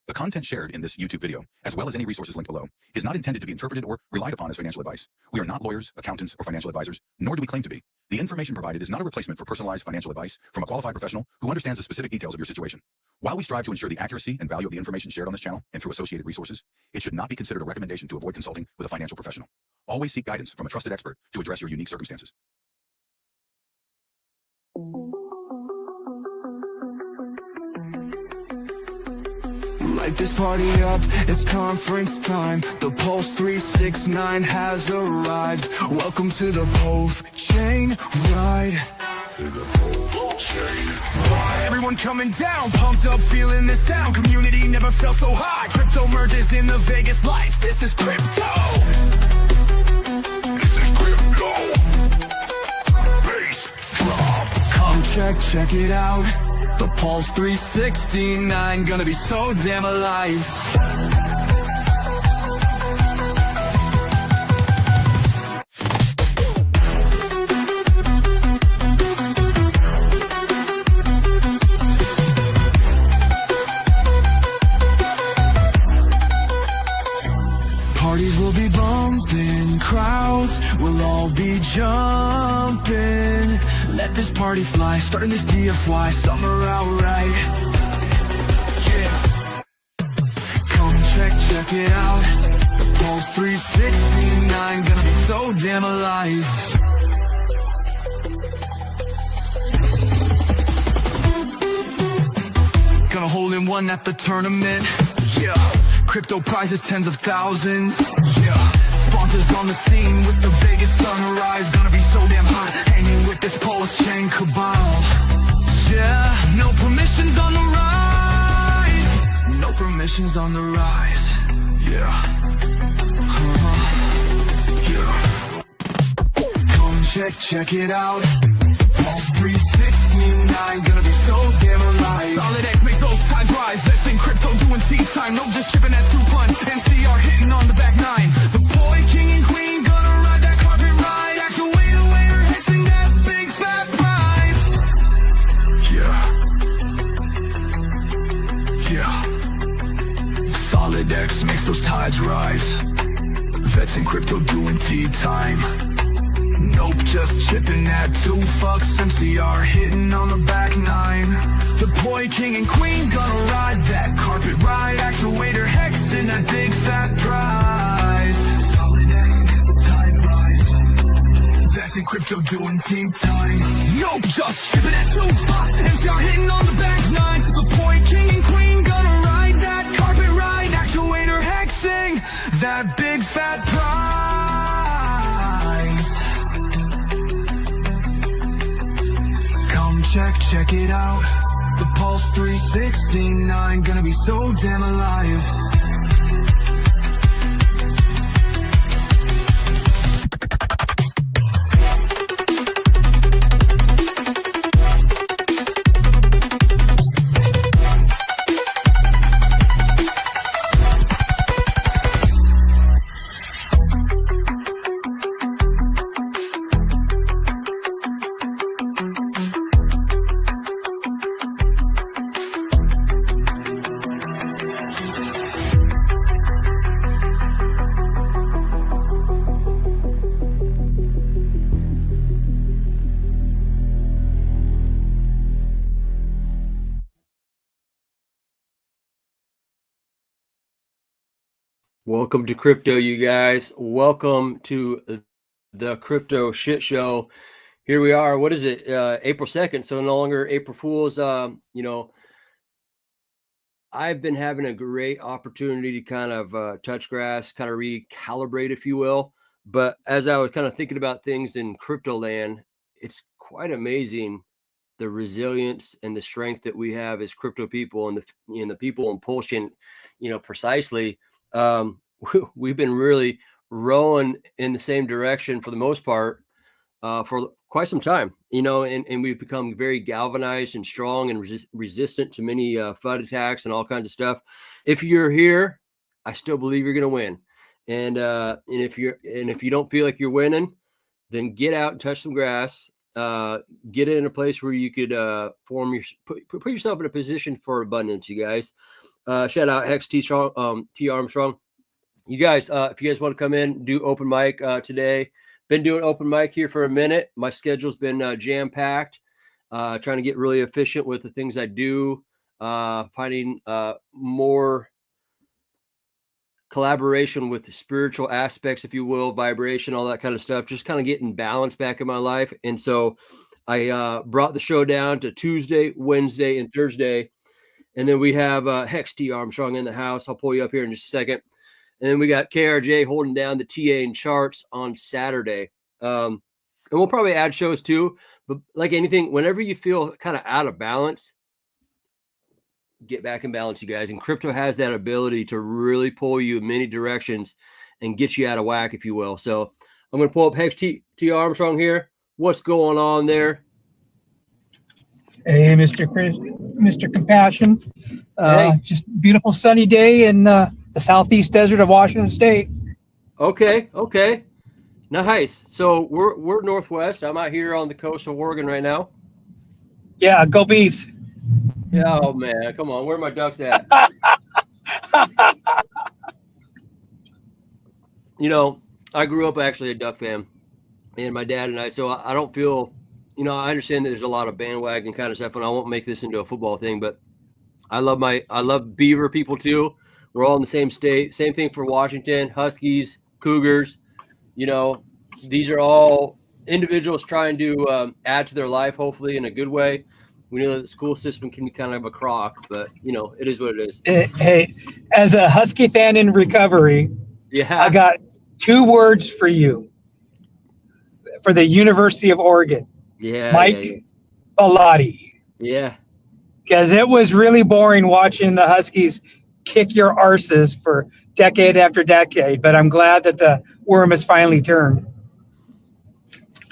The content shared in this YouTube video, as well as any resources linked below, is not intended to be interpreted or relied upon as financial advice. We are not lawyers, accountants, or financial advisors, nor do we claim to be. The information provided is not a replacement for personalized financial advice from a qualified professional who understands the specific details of your situation. While we strive to ensure the accuracy and value of the information shared on this channel and through associated resources, it should not be considered a recommendation to avoid consulting with a financial professional. Always seek guidance from a trusted expert to address your unique circumstances. Light this party up, it's conference time. The Pulse 369 has arrived. Welcome to the Pulsechain ride. Everyone coming down, pumped up, feeling the sound. Community never felt so high. Crypto merges in the Vegas lights. This is crypto. This is crypto. Bass drop. Come check it out. The Pulse 369, gonna be so damn alive. Parties will be bumping, crowds will all be jumping. Let this party fly, starting this DFY, summer out right. Yeah. Come check it out. The Pulse 369, gonna be so damn alive. Gonna hold in one at the tournament. Yeah. Crypto prizes, tens of thousands. Yeah. Sponsors on the scene with the Vegas sunrise. Gonna be so damn hot, hanging with this Pulsechain cabal. Yeah, no permissions on the rise. No permissions on the rise. Yeah. Yeah. Come check it out. Pulse 369, gonna be so damn alive. Solid X makes those tides rise. Let's sing crypto doing tea time. No just chipping at 2-1. NCR hitting on the back nine. The boy, king and queen, gonna ride that carpet ride. Actual waiter, hexing that big fat prize. Yeah. Solid X makes those tides rise. Vets in crypto doing tea time. Nope, just chipping at 2 fucks. MCR hitting on the back nine. The boy, king and queen, gonna ride that carpet ride. Actuator hexing that big fat prize. Solid X makes the tide rise. That's in crypto doing team time. Nope, just chipping at 2 fucks. MCR hitting on the back nine. The boy, king and queen, gonna ride that carpet ride. Actuator hexing that big fat prize. Check it out. The Pulse 369, gonna be so damn alive. Welcome to crypto, you guys. Welcome to the crypto shit show. Here we are. What is it? April 2nd. So no longer April Fools. You know, I've been having a great opportunity to kind of touch grass, kind of recalibrate, if you will. But as I was kind of thinking about things in crypto land, it's quite amazing the resilience and the strength that we have as crypto people and the people in Pulsechain, you know, precisely. We've been really rowing in the same direction for the most part for quite some time, you know, and we've become very galvanized and strong and resistant to many FUD attacks and all kinds of stuff. If you're here, I still believe you're going to win. And if you don't feel like you're winning, then get out and touch some grass. Get it in a place where you could put yourself in a position for abundance, you guys. Shout out Hex T Armstrong. You guys, if you guys want to come in, do open mic today. Been doing open mic here for a minute. My schedule's been jam packed. Trying to get really efficient with the things I do. Finding more collaboration with the spiritual aspects, if you will, vibration, all that kind of stuff, just kind of getting balance back in my life. And so I brought the show down to Tuesday, Wednesday, and Thursday. And then we have Hex T Armstrong in the house. I'll pull you up here in just a second. And then we got KRJ holding down the TA and charts on Saturday. And we'll probably add shows too. But like anything, whenever you feel kind of out of balance, get back in balance, you guys. And crypto has that ability to really pull you in many directions and get you out of whack, if you will. So I'm going to pull up Hex T Armstrong here. What's going on there? Hey, Mr. Compassion. Hey. Just beautiful sunny day in the southeast desert of Washington State. Okay. Nice. So we're northwest. I'm out here on the coast of Oregon right now. Yeah, go Beavs. Yeah, oh man, come on. Where are my ducks at? You know, I grew up actually a Duck fan, and my dad and I, so I don't feel, you know, I understand that there's a lot of bandwagon kind of stuff, and I won't make this into a football thing, but I love Beaver people too. We're all in the same state. Same thing for Washington, Huskies, Cougars. You know, these are all individuals trying to add to their life, hopefully in a good way. We know that the school system can be kind of a crock, but, you know, it is what it is. Hey, as a Husky fan in recovery, Yeah, I got 2 words for you for the University of Oregon. Yeah. Mike Bellotti. Yeah. Because it was really boring watching the Huskies kick your arses for decade after decade, but I'm glad that the worm has finally turned.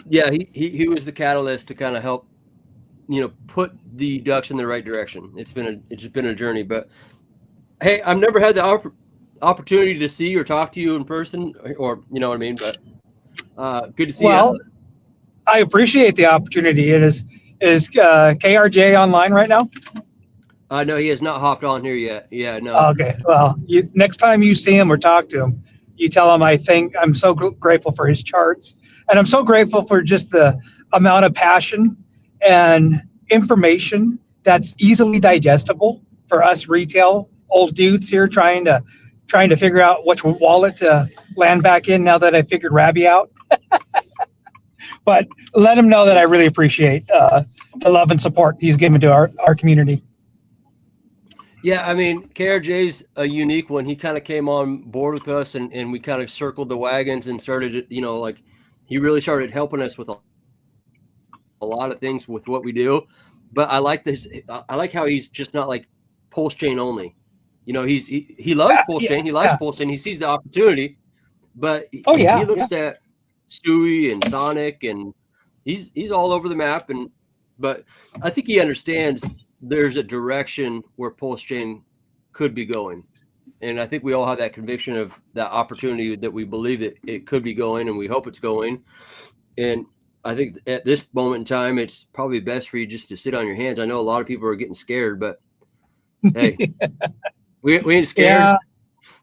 Yeah, he was the catalyst to kind of help, you know, put the Ducks in the right direction. It's just been a journey, but hey, I've never had the opportunity to see or talk to you in person, or you know what I mean. But good to see you. Well, I appreciate the opportunity. Is KRJ online right now? No, he has not hopped on here yet. Yeah, no. Okay. Well, next time you see him or talk to him, you tell him I'm so grateful for his charts, and I'm so grateful for just the amount of passion and information that's easily digestible for us retail old dudes here trying to figure out which wallet to land back in now that I figured Rabby out. But let him know that I really appreciate the love and support he's given to our community. Yeah, I mean, KRJ's a unique one. He kind of came on board with us, and we kind of circled the wagons and started, you know, like he really started helping us with a lot of things with what we do. But I like this. I like how he's just not like Pulsechain only. You know, he loves Pulsechain. He likes Pulsechain. He sees the opportunity, but he looks at Stewie and Sonic, and he's all over the map. But I think he understands there's a direction where Pulsechain could be going. And I think we all have that conviction of that opportunity that we believe that it could be going, and we hope it's going. And I think at this moment in time, it's probably best for you just to sit on your hands. I know a lot of people are getting scared, but hey, we ain't scared.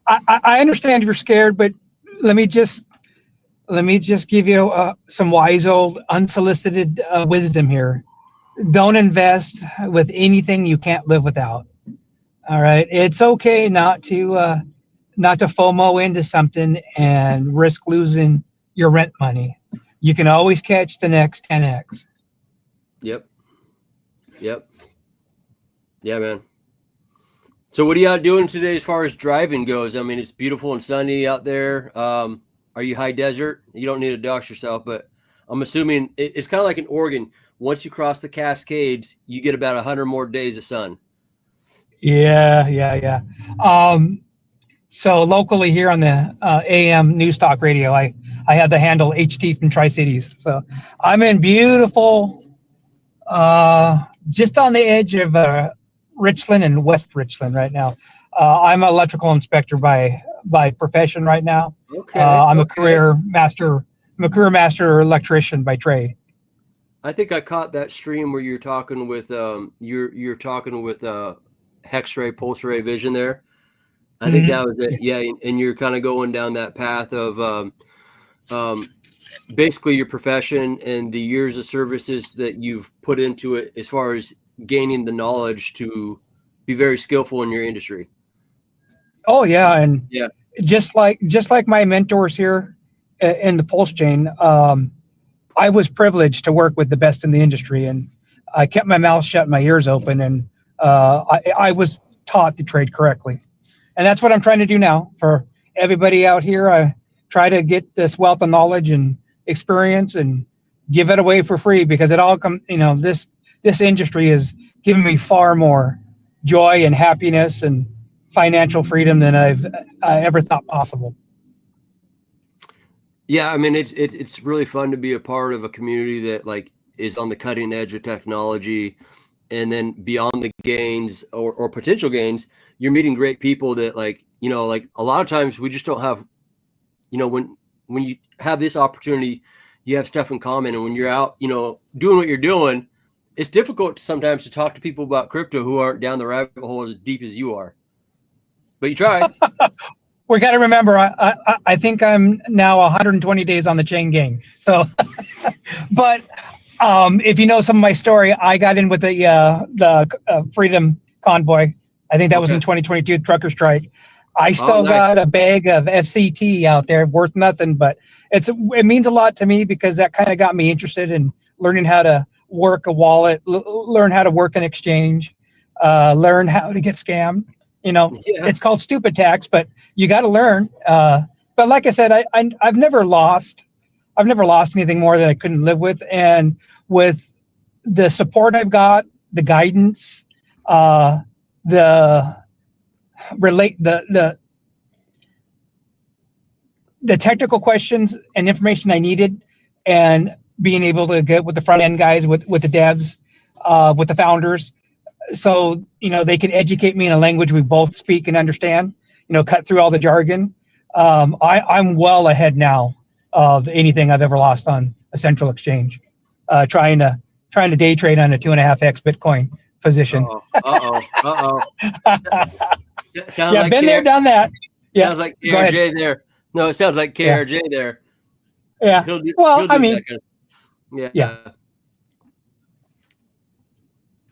Yeah, I understand you're scared, but let me just give you some wise old unsolicited wisdom here. Don't invest with anything you can't live without. All right. It's okay not to FOMO into something and risk losing your rent money. You can always catch the next 10x. Yep. Yeah, man. So what are y'all doing today as far as driving goes? I mean, it's beautiful and sunny out there. Are you high desert? You don't need to dox yourself, but I'm assuming it's kind of like in Oregon. Once you cross the Cascades, you get about 100 more days of sun. Yeah. So locally here on the AM News Talk Radio, I have the handle HT from Tri-Cities. So I'm in beautiful, just on the edge of Richland and West Richland right now. I'm an electrical inspector by profession right now. Okay. I'm a career master electrician by trade. I think I caught that stream where you're talking with you're talking with X-ray, pulse ray vision there. I think that was it. Yeah, and you're kind of going down that path of basically your profession and the years of services that you've put into it, as far as gaining the knowledge to be very skillful in your industry. Oh yeah, and Yeah, just like my mentors here in the Pulsechain, I was privileged to work with the best in the industry, and I kept my mouth shut, and my ears open, and I was taught to trade correctly. And that's what I'm trying to do now for everybody out here. I try to get this wealth of knowledge and experience and give it away for free, because it all comes, this industry has given me far more joy and happiness and financial freedom than I've ever thought possible. yeah. I mean, it's really fun to be a part of a community that like is on the cutting edge of technology, and then beyond the gains or potential gains, you're meeting great people that like a lot of times we just don't have, when you have this opportunity, you have stuff in common, and when you're out, doing what you're doing, it's difficult sometimes to talk to people about crypto who aren't down the rabbit hole as deep as you are. But you try. We got to remember, I think I'm now 120 days on the chain gang. So, but if you know some of my story, I got in with the Freedom Convoy. I think that was in 2022 trucker strike. I still got a bag of FCT out there worth nothing, but it means a lot to me, because that kind of got me interested in learning how to work a wallet, learn how to work an exchange, learn how to get scammed. It's called stupid tax, but you got to learn. But like I said, I've never lost anything more than I couldn't live with. And with the support I've got, the guidance, the technical questions and information I needed, and being able to get with the front end guys, with the devs, with the founders, so they can educate me in a language we both speak and understand, cut through all the jargon. I'm well ahead now of anything I've ever lost on a central exchange, trying to day trade on a 2.5x Bitcoin position. Sounds like been there, done that. Yeah, sounds like KRJ there. No, it sounds like KRJ there. Yeah. He'll do that kind of, yeah.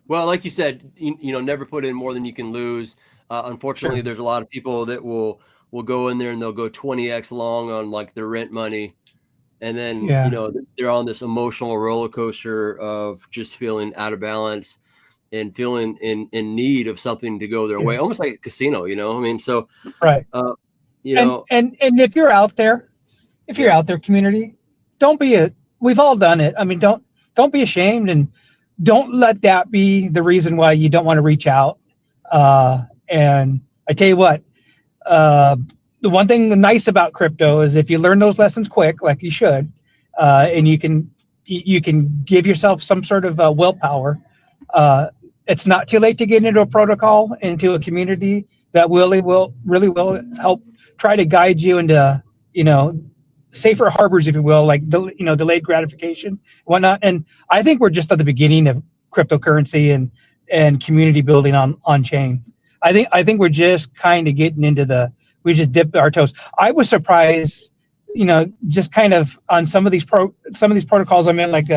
Well, like you said, never put in more than you can lose. Unfortunately, there's a lot of people that will go in there and they'll go 20x long on like their rent money, and then they're on this emotional roller coaster of just feeling out of balance and feeling in need of something to go their way, almost like a casino. I mean, so right. And if you're out there, community, we've all done it. I mean, don't be ashamed, and don't let that be the reason why you don't want to reach out. And I tell you what, the one thing nice about crypto is if you learn those lessons quick, like you should, and you can give yourself some sort of willpower. It's not too late to get into a protocol, into a community that really will help try to guide you into, safer harbors, if you will, like delayed gratification, whatnot. And I think we're just at the beginning of cryptocurrency and community building on chain. I think we're just kind of getting into we just dipped our toes. I was surprised, just kind of on some of these protocols I'm in, like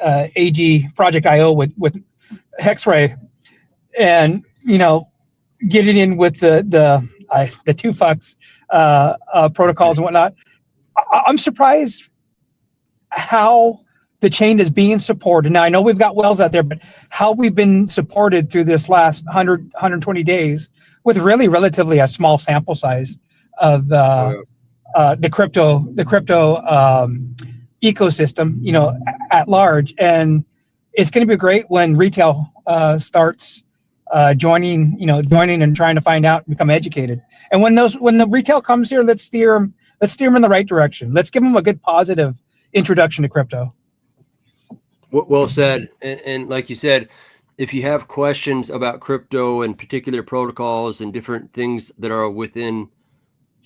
AG Project IO with X-Ray, and getting in with the 2FUX protocols and whatnot. I'm surprised how the chain is being supported. Now, I know we've got wells out there, but how we've been supported through this last 120 days with really relatively a small sample size of the crypto ecosystem, at large. And it's going to be great when retail starts joining and trying to find out and become educated. And when the retail comes here, let's steer them in the right direction. Let's give them a good positive introduction to crypto. Well said. And like you said, if you have questions about crypto and particular protocols and different things that are within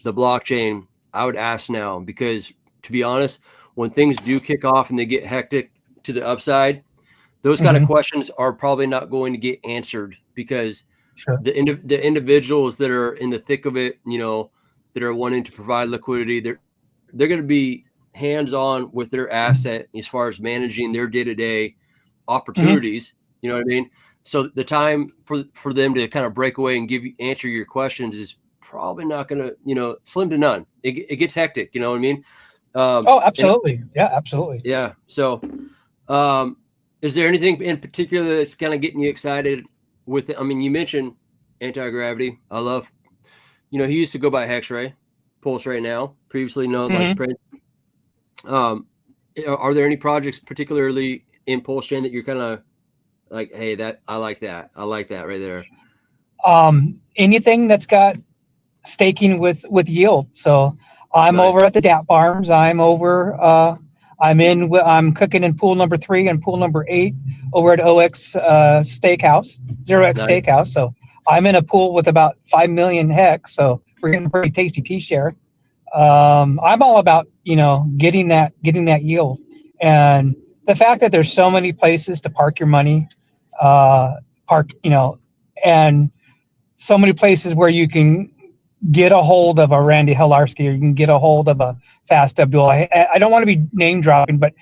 the blockchain, I would ask now, because to be honest, when things do kick off and they get hectic to the upside, those kind of questions are probably not going to get answered, because Sure. the individuals that are in the thick of it, that are wanting to provide liquidity, they're going to be hands-on with their asset as far as managing their day-to-day opportunities. You know what I mean? So the time for them to kind of break away and answer your questions is probably not going to, slim to none. It gets hectic. You know what I mean? Absolutely. Yeah, absolutely. Yeah. So, is there anything in particular that's kind of getting you excited with it? I mean, you mentioned anti-gravity. I love, he used to go by Hex-Ray, Pulse right now, previously known like Prince. Are there any projects particularly in Pulsechain that you're kind of like, hey, I like that right there? Anything that's got staking with yield. So I'm Nice. over at the DAP farms. I'm cooking in pool number 3 and pool number 8 over at OX Steakhouse, 0x Nice. Steakhouse. So I'm in a pool with about 5 million hex. So we're getting a pretty tasty T-share. I'm all about, getting that yield, and the fact that there's so many places to park your money, and so many places where you can get a hold of a Randy Hilarski, or you can get a hold of a Fast Abdul. I don't want to be name dropping, but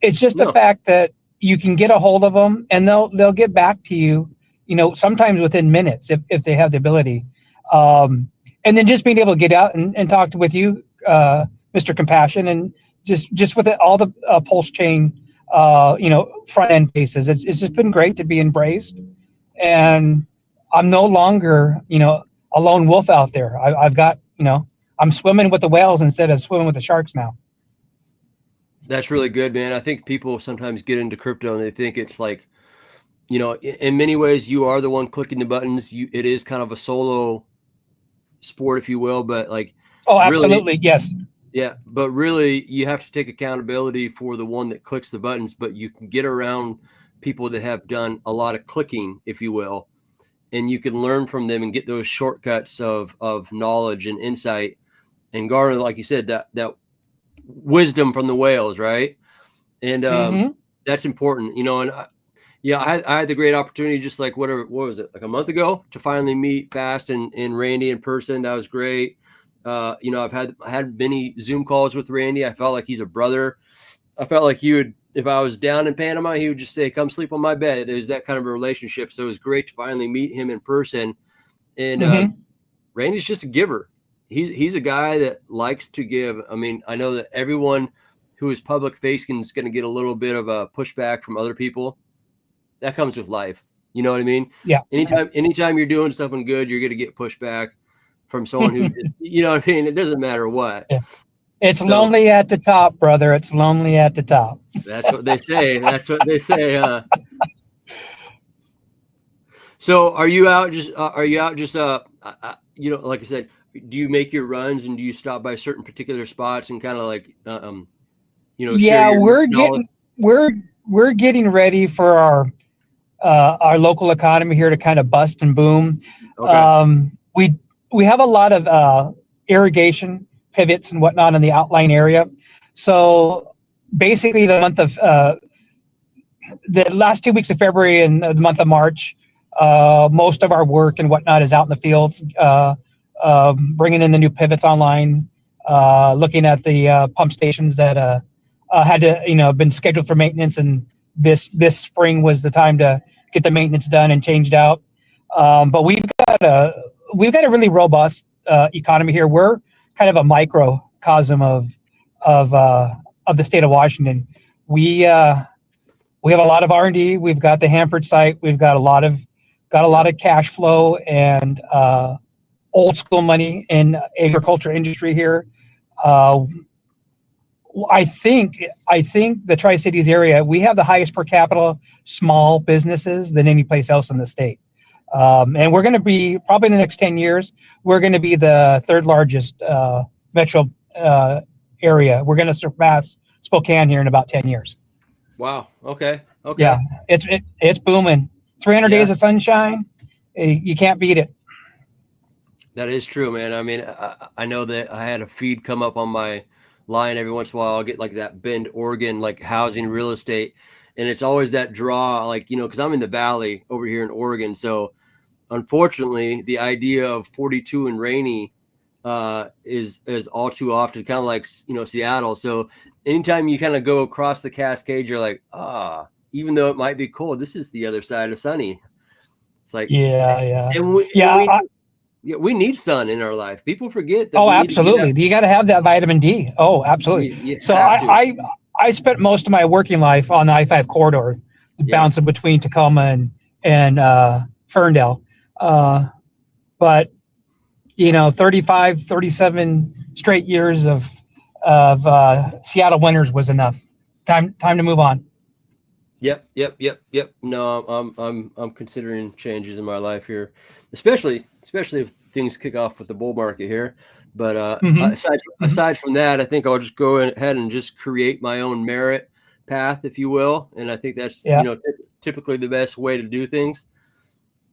it's just the fact that you can get a hold of them and they'll get back to you, sometimes within minutes if they have the ability. And then just being able to get out and talk with you, Mr. Compassion, and just with all the Pulsechain, front end cases. It's just been great to be embraced, and I'm no longer, a lone wolf out there. I've got, I'm swimming with the whales instead of swimming with the sharks now. That's really good, man. I think people sometimes get into crypto and they think it's like, in many ways you are the one clicking the buttons. It is kind of a solo sport, if you will, but like, oh, absolutely. Really, yes. Yeah. But really you have to take accountability for the one that clicks the buttons, but you can get around people that have done a lot of clicking, if you will, and you can learn from them and get those shortcuts of knowledge and insight and garner, like you said, that wisdom from the whales. Right. And, that's important, and I had the great opportunity, just like what was it, like a month ago, to finally meet Fast and Randy in person. That was great. I've had many Zoom calls with Randy. I felt like he's a brother. I felt like he would, if I was down in Panama, he would just say, come sleep on my bed. There's that kind of a relationship. So it was great to finally meet him in person. And Randy's just a giver. He's a guy that likes to give. I mean, I know that everyone who is public facing is going to get a little bit of a pushback from other people. That comes with life. You know what I mean? Yeah. Anytime you're doing something good, you're going to get pushback from someone who, you know what I mean? It doesn't matter what. Yeah. It's lonely at the top, brother. It's lonely at the top. That's what they say. So are you out just, like I said, do you make your runs and do you stop by certain particular spots and kind of like, yeah, we're getting ready for our local economy here to kind of bust and boom. Okay. We have a lot of irrigation pivots and whatnot in the outline area. So basically the month of the last 2 weeks of February and the month of March, most of our work and whatnot is out in the fields, bringing in the new pivots online, looking at the pump stations that had to, been scheduled for maintenance, and this spring was the time to get the maintenance done and changed out. But we've got a really robust economy here. We're kind of a microcosm of the state of Washington. We have a lot of R&D. We've got the Hanford site. We've got a lot of cash flow and old school money in agriculture industry here. I think the Tri-Cities area, we have the highest per capita small businesses than any place else in the state. And we're going to be, probably in the next 10 years, we're going to be the third largest metro area. We're going to surpass Spokane here in about 10 years. Wow. Okay. Yeah, it's booming. 300 days of sunshine. You can't beat it. That is true, man. I mean, I know that I had a feed come up on my line every once in a while. I'll get like that Bend, Oregon, like housing, real estate. And it's always that draw, like, because I'm in the valley over here in Oregon. So unfortunately, the idea of 42 and rainy is all too often, kind of like, you know, Seattle. So anytime you kind of go across the Cascade, you're like, even though it might be cold, this is the other side of sunny. It's like, Yeah. and we need sun in our life. People forget that. Oh, we need absolutely. You got to have that vitamin D. Oh, absolutely. You So have to. I spent most of my working life on the I-5 corridor, bouncing between Tacoma and Ferndale. But you know, 35, 37 straight years of Seattle winters was enough. Time to move on. Yep. No, I'm considering changes in my life here, especially if things kick off with the bull market here. But aside from that, I think I'll just go ahead and just create my own merit path, if you will. And I think that's you know, typically the best way to do things.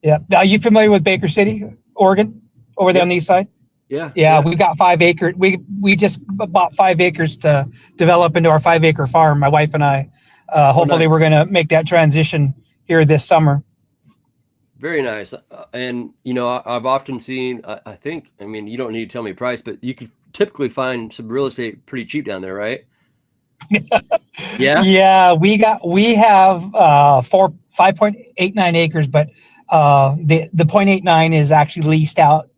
Yeah. Are you familiar with Baker City, Oregon, over there on the east side? Yeah. We got 5 acres. We just bought 5 acres to develop into our 5-acre farm. My wife and I. Hopefully, we're going to make that transition here this summer. Very nice. And you know, I've often seen. I mean, you don't need to tell me price, but you could typically find some real estate pretty cheap down there, right? Yeah. We have 5.89 acres, but the 0.89 is actually leased out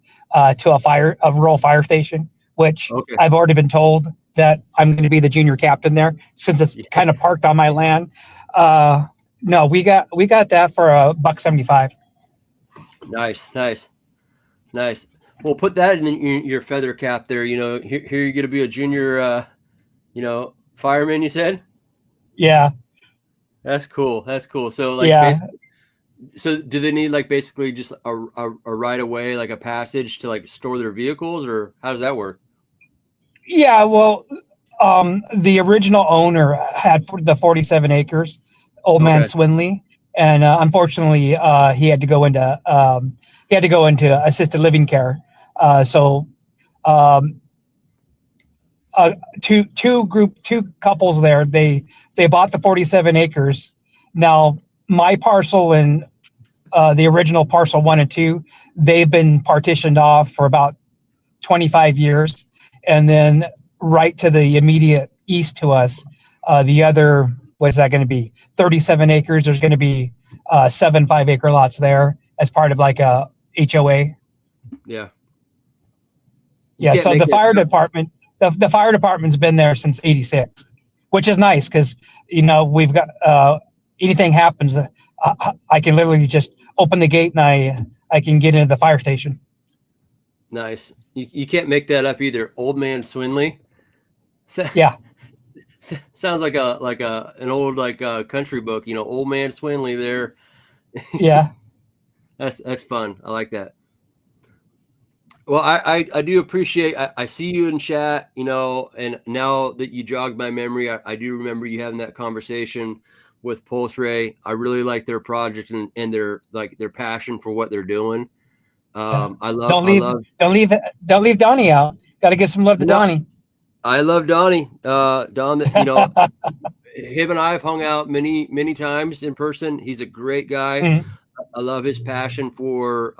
to a rural fire station, which I've already been told that I'm going to be the junior captain there, since it's kind of parked on my land. No, we got that for $1.75. Nice. Well, put that in your feather cap there. You know, here you're going to be a junior, you know, fireman, you said? Yeah. That's cool. So like, so do they need like basically just a right of way, like a passage to like store their vehicles, or how does that work? Yeah, well, the original owner had the 47 acres, old man Swinley, and unfortunately, he had to go into assisted living care. So, two couples there. They bought the 47 acres. Now, my parcel and the original parcel 1 and 2, they've been partitioned off for about 25 years. And then right to the immediate east to us, the other, what is that going to be? 37 acres. There's going to be 7 5-acre lots there as part of like a HOA. Yeah. So the fire department's been there since '86, which is nice because, you know, we've got anything happens, I can literally just open the gate and I can get into the fire station. Nice. You can't make that up either. Old man Swinley. Yeah. Sounds like an old country book. You know, old man Swinley there. Yeah. That's fun. I like that. Well, I do appreciate. I see you in chat. You know, and now that you jogged my memory, I do remember you having that conversation with Pulse Ray. I really like their project and their passion for what they're doing. Don't leave Donnie out. Got to give some love to Donnie. I love Donnie. Don, you know, him and I have hung out many times in person. He's a great guy. Mm-hmm. I love his passion for,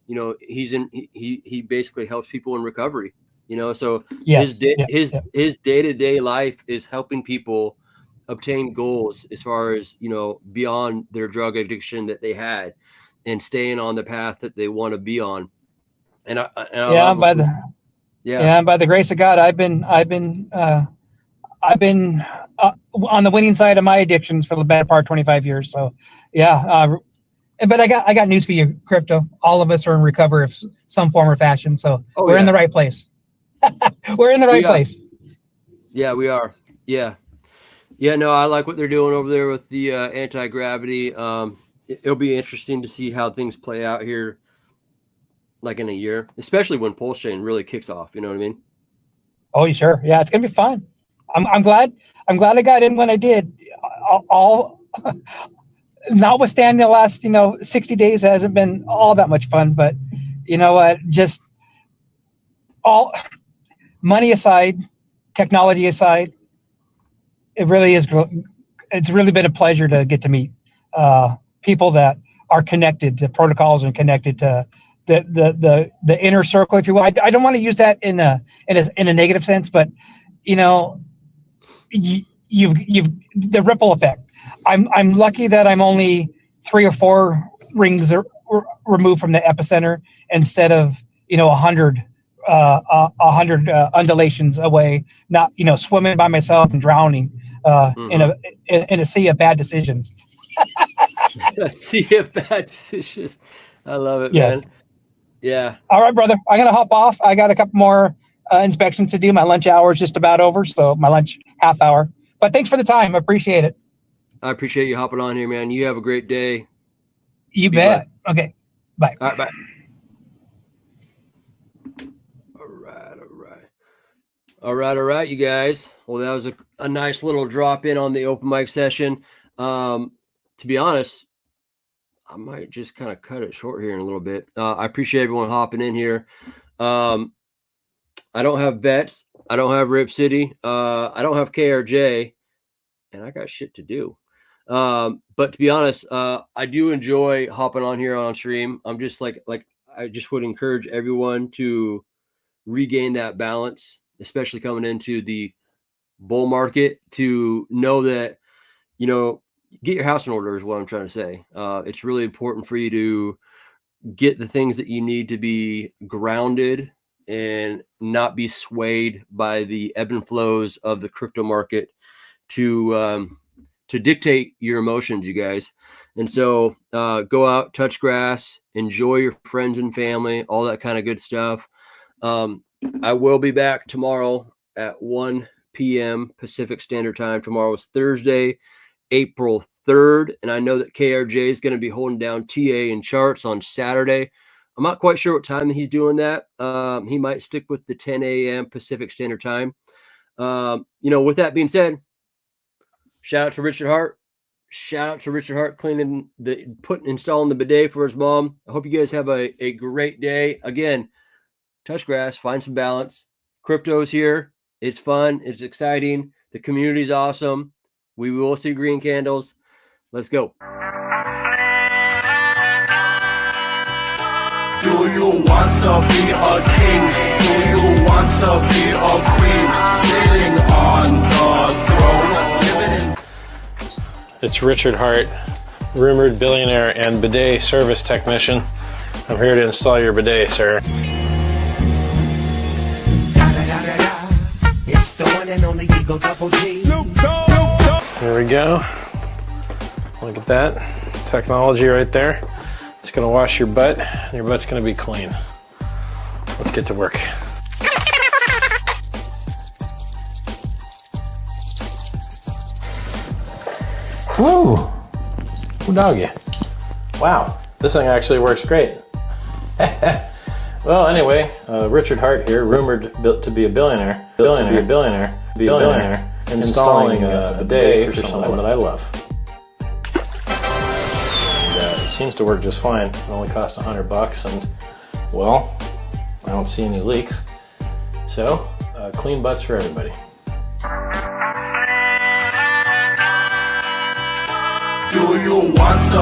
you know, he basically helps people in recovery. You know, so his day-to-day life is helping people obtain goals as far as, you know, beyond their drug addiction that they had, and staying on the path that they want to be on. And by the grace of God, I've been on the winning side of my addictions for the better part of 25 years. So but I got news for you, Crypto. All of us are in recovery of some form or fashion. So we're in the right place. We're in the right place. Yeah, we are. Yeah. No, I like what they're doing over there with the anti-gravity. It'll be interesting to see how things play out here, like in a year, especially when Pulsechain really kicks off. You know what I mean? Oh, sure. Yeah, it's gonna be fun. I'm glad I got in when I did. All notwithstanding the last 60 days hasn't been all that much fun, but you know what? Just all money aside, technology aside, it really is. It's really been a pleasure to get to meet people that are connected to protocols and connected to the inner circle, if you will. I don't want to use that in a negative sense, but you know, you've the ripple effect. I'm lucky that I'm only 3 or 4 rings removed from the epicenter instead of 100 undulations away. Not swimming by myself and drowning in a sea of bad decisions. A sea of bad decisions. I love it, Yes. man. Yeah. All right, brother. I'm gonna hop off. I got a couple more inspections to do. My lunch hour is just about over, so my lunch half hour. But thanks for the time. I appreciate it. I appreciate you hopping on here, man. You have a great day. You Be bet. blessed. Okay. Bye. All right, bye. All right, you guys. Well, that was a nice little drop in on the open mic session. To be honest, I might just kind of cut it short here in a little bit. I appreciate everyone hopping in here. I don't have bets. I don't have Rip City. I don't have KRJ, and I got shit to do. But to be honest, I do enjoy hopping on here on stream. I'm just like I just would encourage everyone to regain that balance, especially coming into the bull market, to know that, get your house in order is what I'm trying to say. It's really important for you to get the things that you need to be grounded and not be swayed by the ebb and flows of the crypto market to dictate your emotions, you guys. And so go out, touch grass, enjoy your friends and family, all that kind of good stuff. I will be back tomorrow at 1 p.m. Pacific Standard Time. Tomorrow is Thursday, April 3rd. And I know that KRJ is going to be holding down TA and charts on Saturday. I'm not quite sure what time he's doing that. He might stick with the 10 a.m. Pacific Standard Time. With that being said, shout out to Richard Hart. Shout out to Richard Hart installing the bidet for his mom. I hope you guys have a great day. Again, touch grass, find some balance. Crypto's here. It's fun. It's exciting. The community's awesome. We will see green candles. Let's go. Do you want to be a king? Do you want to be a queen? Sitting on the throne, living in... It's Richard Hart, rumored billionaire and bidet service technician. I'm here to install your bidet, sir. It's the one and only Eagle Double G. Here we go. Look at that technology right there. It's going to wash your butt, and your butt's going to be clean. Let's get to work. Woo! Ooh, doggy. Wow, this thing actually works great. Well, anyway, Richard Hart here, rumored to be a billionaire, installing a bidet for someone that I love. And, it seems to work just fine. It only cost $100, and well, I don't see any leaks. So, clean butts for everybody. Do you want to